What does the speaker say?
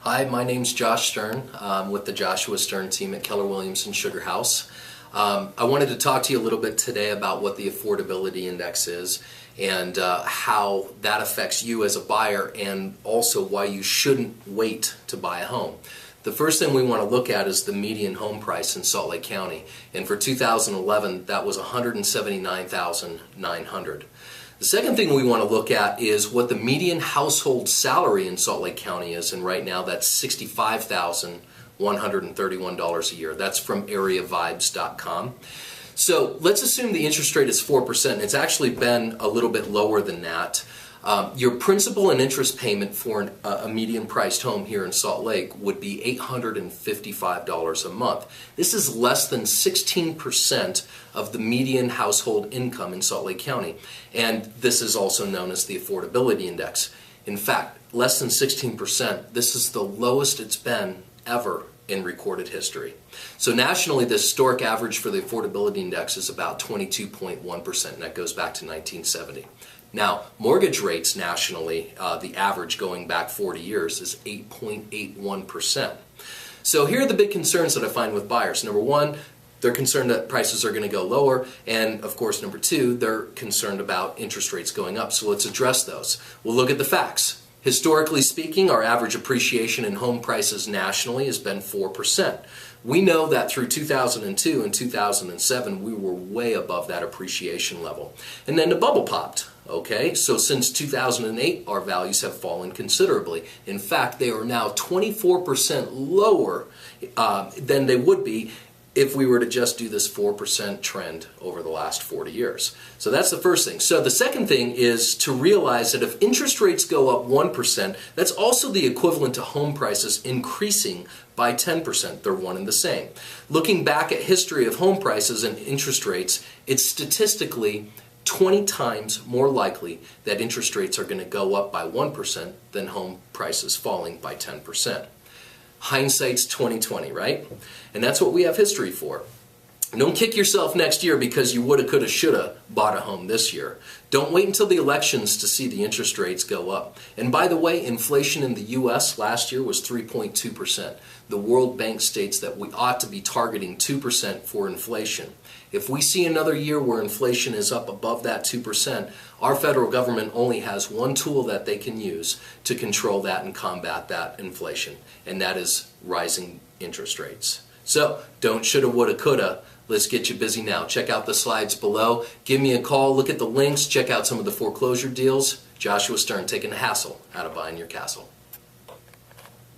Hi, my name's Josh Stern. I'm with the Joshua Stern team at Keller Williams and Sugar House. I wanted to talk to you a little bit today about what the affordability index is and how that affects you as a buyer, and also why you shouldn't wait to buy a home. The first thing we want to look at is the median home price in Salt Lake County, and for 2011 that was $179,900. The second thing we want to look at is what the median household salary in Salt Lake County is, and right now that's $65,131 a year. That's from areavibes.com. So let's assume the interest rate is 4%. It's actually been a little bit lower than that. Your principal and interest payment for a median priced home here in Salt Lake would be $855 a month. This is less than 16% of the median household income in Salt Lake County, and this is also known as the affordability index. In fact, less than 16%. This is the lowest it's been ever in recorded history. So nationally, the historic average for the affordability index is about 22.1%, and that goes back to 1970. Now, mortgage rates nationally, the average going back 40 years is 8.81%. So here are the big concerns that I find with buyers. Number one, they're concerned that prices are going to go lower, and of course, number two, they're concerned about interest rates going up. So let's address those. We'll look at the facts. Historically speaking, our average appreciation in home prices nationally has been 4%. We know that through 2002 and 2007, we were way above that appreciation level. And then the bubble popped. Okay, so since 2008, our values have fallen considerably. In fact, they are now 24% lower than they would be if we were to just do this 4% trend over the last 40 years. So that's the first thing. So the second thing is to realize that if interest rates go up 1%, that's also the equivalent to home prices increasing by 10%. They're one and the same. Looking back at history of home prices and interest rates, it's statistically 20 times more likely that interest rates are going to go up by 1% than home prices falling by 10%. Hindsight's 20/20, right? And that's what we have history for. Don't kick yourself next year because you woulda, coulda, shoulda bought a home this year. Don't wait until the elections to see the interest rates go up. And by the way, inflation in the U.S. last year was 3.2%. The World Bank states that we ought to be targeting 2% for inflation. If we see another year where inflation is up above that 2%, our federal government only has one tool that they can use to control that and combat that inflation, and that is rising interest rates. So don't shoulda, woulda, coulda. Let's get you busy now. Check out the slides below. Give me a call. Look at the links. Check out some of the foreclosure deals. Joshua Stern, taking the hassle out of buying your castle.